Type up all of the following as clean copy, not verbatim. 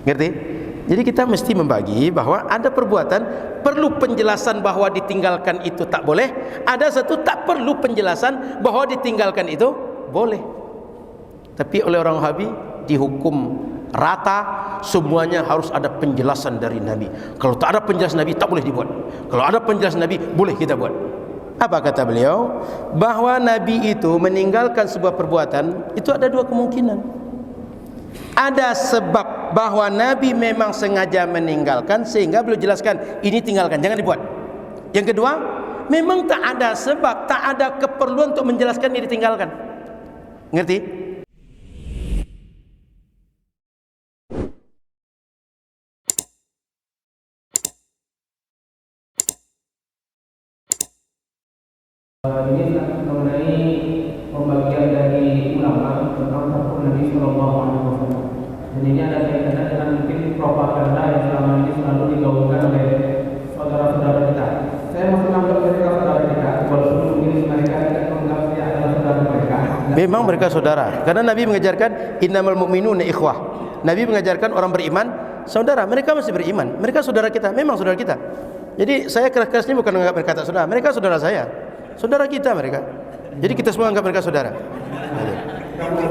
Ngerti? Jadi kita mesti membagi bahwa ada perbuatan perlu penjelasan bahwa ditinggalkan itu tak boleh, ada satu tak perlu penjelasan bahwa ditinggalkan itu boleh. Tapi oleh orang Wahabi dihukum rata, semuanya harus ada penjelasan dari Nabi. Kalau tak ada penjelasan Nabi tak boleh dibuat. Kalau ada penjelasan Nabi boleh kita buat. Apa kata beliau? Bahwa Nabi itu meninggalkan sebuah perbuatan itu ada dua kemungkinan. Ada sebab bahwa Nabi memang sengaja meninggalkan sehingga beliau jelaskan ini tinggalkan, jangan dibuat. Yang kedua, memang tak ada sebab, tak ada keperluan untuk menjelaskan ini ditinggalkan. Ngerti? Ini mengenai pembagian dari ulama tentang takut Nabi Sallallahu Alaihi Wasallam. Dan ini ada kaitannya dengan mungkin propaganda yang selama ini selalu digaungkan oleh saudara-saudara kita. Saya masih menganggap mereka saudara kita, walaupun mungkin mereka tidak menganggap saya adalah saudara mereka. Memang mereka saudara, karena Nabi mengajarkan innamal mu'minuna ikhwah. Nabi mengajarkan orang beriman saudara. Mereka masih beriman, mereka saudara kita, memang saudara kita. Jadi saya keras-keras ini bukan menganggap mereka tak saudara, mereka saudara saya, saudara kita mereka. Jadi kita semua anggap mereka saudara.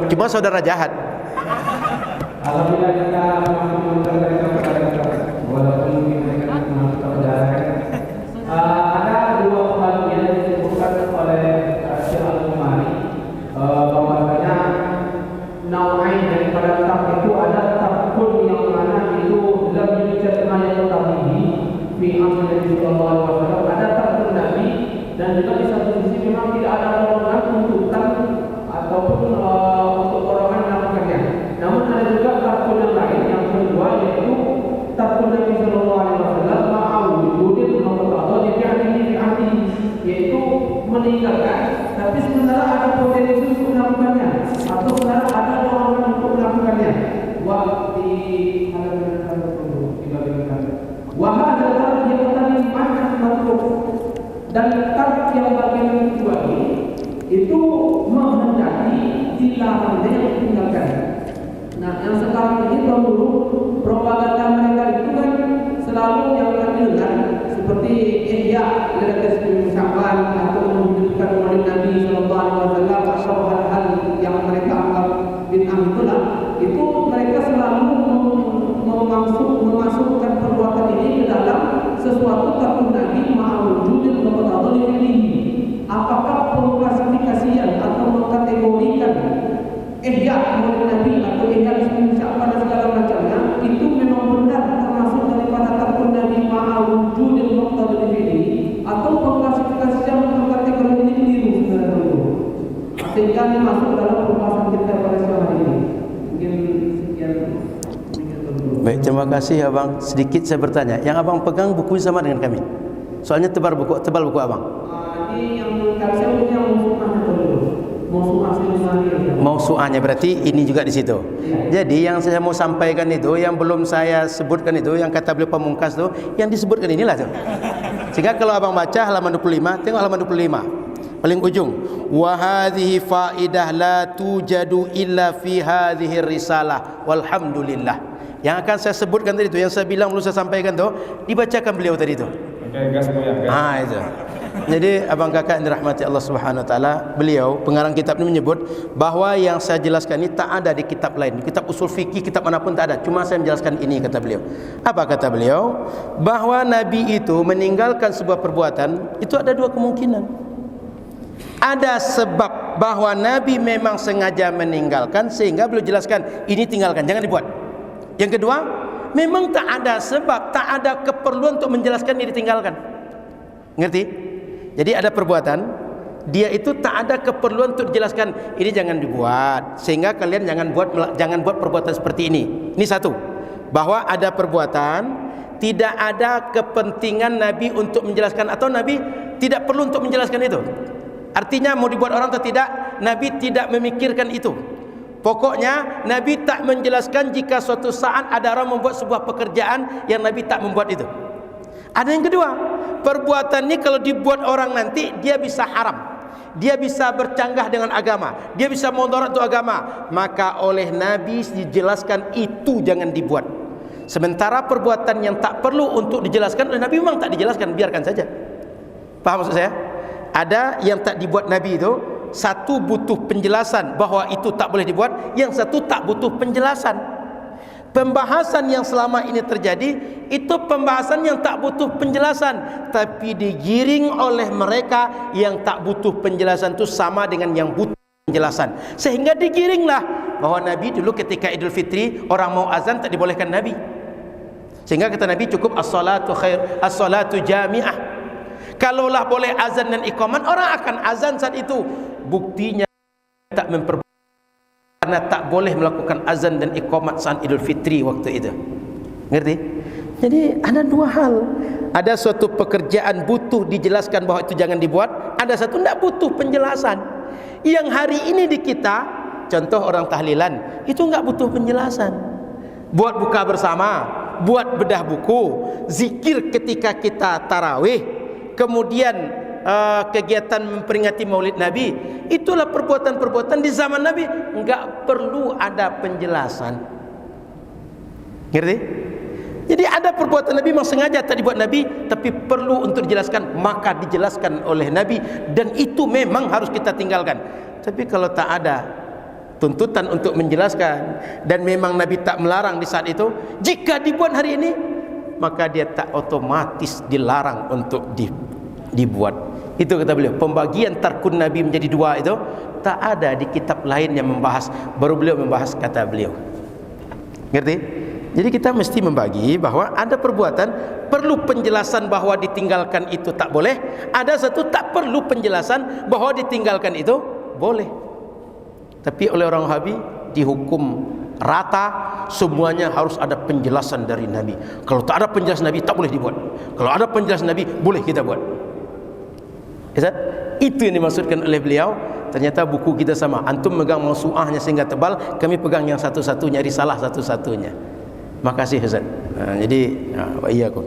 Cuma saudara jahat. Alhamdulillah kita menganggap mereka saudara kita, walaupun mungkin mereka menganggap saudara. Ada dua pembagian yang disebutkan oleh Syekh Al-Umari, bahwasanya nau'ain daripada tak itu ada takun yang mana itu dalam diceritakan yang tadi fi amr Nabi sallallahu alaihi wasallam, ada takun Nabi, dan juga di satu sisi memang tidak ada dorongan tuntutan ataupun untuk orang yang melakukannya. Namun ada juga takun yang lain yang kedua, yaitu takun Nabi sallallahu alaihi wasallam ma'awudin atau difi'ati, yaitu meninggalkan tapi sebenarnya ada potensi untuk melakukannya atau sebenarnya ada dorongan untuk melakukannya. Wa di halaman 1 wa hadza yang tadi mana makhluk, dan tak yang bagian kedua ini itu menghendaki dilarang yang ditinggalkan. Nah, yang sekarang ini tahun dulu propaganda mereka itu kan selalu yang kami dengar seperti ihya lil Sya'ban atau menunjukkan Maulid Nabi sallallahu alaihi wasallam atau hal-hal yang mereka anggap bid'ah itulah, itu mereka selalu memasukkan perbuatan ini ke dalam sesuatu takun Nabi ma'awujudin muqtadha li. Apakah pengklasifikasian atau mengkategorikan ihya Maulid Nabi atau ihya Sya'ban dan segala macamnya itu memang benar termasuk daripada takun Nabi ma'awujudin muqtadha li, atau pengklasifikasian mengkategorikan ini keliru sebenarnya, sehingga ini masuk dalam pembahasan kita pada siang hari ini. Mungkin sekian. Baik, terima kasih abang. Sedikit saya bertanya, yang abang pegang buku sama dengan kami? Soalnya tebal buku abang. Ini yang saya punya mausu'ahnya dulu. Mausu'ah Syahril. Mausu'ahnya berarti ini juga di situ. Ya. Jadi yang saya mau sampaikan itu, yang belum saya sebutkan itu, yang kata beliau pamungkas itu, yang disebutkan inilah tuh. Sehingga kalau abang baca halaman 25, tengok halaman 25. Paling ujung, wa hadhihi faidah la tujadu illa fi hadhihi risalah walhamdulillah. Yang akan saya sebutkan tadi itu, yang saya bilang belum saya sampaikan tu, dibacakan beliau tadi itu. Itu. Jadi abang kakak yang dirahmati Allah Subhanahu wa taala, beliau pengarang kitab ini menyebut bahwa yang saya jelaskan ini tak ada di kitab lain. Di kitab usul fikih, kitab manapun tak ada. Cuma saya menjelaskan ini, kata beliau. Apa kata beliau? Bahwa Nabi itu meninggalkan sebuah perbuatan itu ada dua kemungkinan. Ada sebab bahwa Nabi memang sengaja meninggalkan sehingga beliau jelaskan ini tinggalkan, jangan dibuat. Yang kedua, memang tak ada sebab, tak ada keperluan untuk menjelaskan ini ditinggalkan. Ngerti? Jadi ada perbuatan, dia itu tak ada keperluan untuk dijelaskan ini jangan dibuat, sehingga kalian jangan buat perbuatan seperti ini. Ini satu, bahwa ada perbuatan tidak ada kepentingan Nabi untuk menjelaskan, atau Nabi tidak perlu untuk menjelaskan itu. Artinya mau dibuat orang atau tidak, Nabi tidak memikirkan itu. Pokoknya Nabi tak menjelaskan jika suatu saat ada orang membuat sebuah pekerjaan yang Nabi tak membuat itu. Ada yang kedua, perbuatan ini kalau dibuat orang nanti dia bisa haram, dia bisa bercanggah dengan agama, dia bisa mudarat untuk agama. Maka oleh Nabi dijelaskan itu jangan dibuat. Sementara perbuatan yang tak perlu untuk dijelaskan oleh Nabi memang tak dijelaskan, biarkan saja. Faham maksud saya? Ada yang tak dibuat Nabi itu, satu butuh penjelasan bahawa itu tak boleh dibuat, yang satu tak butuh penjelasan. Pembahasan yang selama ini terjadi itu pembahasan yang tak butuh penjelasan, tapi digiring oleh mereka yang tak butuh penjelasan itu sama dengan yang butuh penjelasan, sehingga digiringlah bahwa Nabi dulu ketika Idul Fitri orang mau azan tak dibolehkan Nabi, sehingga kata Nabi cukup as-salatu khair, as-salatu jami'ah. Kalaulah boleh azan dan iqamat, orang akan azan saat itu. Buktinya tak memperbolehkan, karena tak boleh melakukan azan dan iqamat saat Idul Fitri waktu itu. Ngerti? Jadi ada dua hal. Ada suatu pekerjaan butuh dijelaskan bahawa itu jangan dibuat, ada satu tidak butuh penjelasan. Yang hari ini di kita, contoh orang tahlilan, itu enggak butuh penjelasan. Buat buka bersama, buat bedah buku, zikir ketika kita tarawih, kemudian kegiatan memperingati Maulid Nabi, itulah perbuatan-perbuatan di zaman Nabi, enggak perlu ada penjelasan. Ngerti? Jadi ada perbuatan Nabi memang sengaja tak dibuat Nabi, tapi perlu untuk dijelaskan, maka dijelaskan oleh Nabi, dan itu memang harus kita tinggalkan. Tapi kalau tak ada tuntutan untuk menjelaskan, dan memang Nabi tak melarang di saat itu, jika dibuat hari ini, maka dia tak otomatis dilarang untuk dibuat. Itu kata beliau, pembagian tarkun Nabi menjadi dua itu tak ada di kitab lain yang membahas, baru beliau membahas kata beliau. Ngerti? Jadi kita mesti membagi bahwa ada perbuatan perlu penjelasan bahwa ditinggalkan itu tak boleh, ada satu tak perlu penjelasan bahwa ditinggalkan itu boleh. Tapi oleh orang Wahabi dihukum rata, semuanya harus ada penjelasan dari Nabi. Kalau tak ada penjelasan Nabi tak boleh dibuat. Kalau ada penjelasan Nabi boleh kita buat. Itu yang dimaksudkan oleh beliau. Ternyata buku kita sama. Antum megang mausuahnya sehingga tebal, kami pegang yang satu-satunya, risalah satu-satunya. Makasih Ustaz. Jadi wa iyyakum.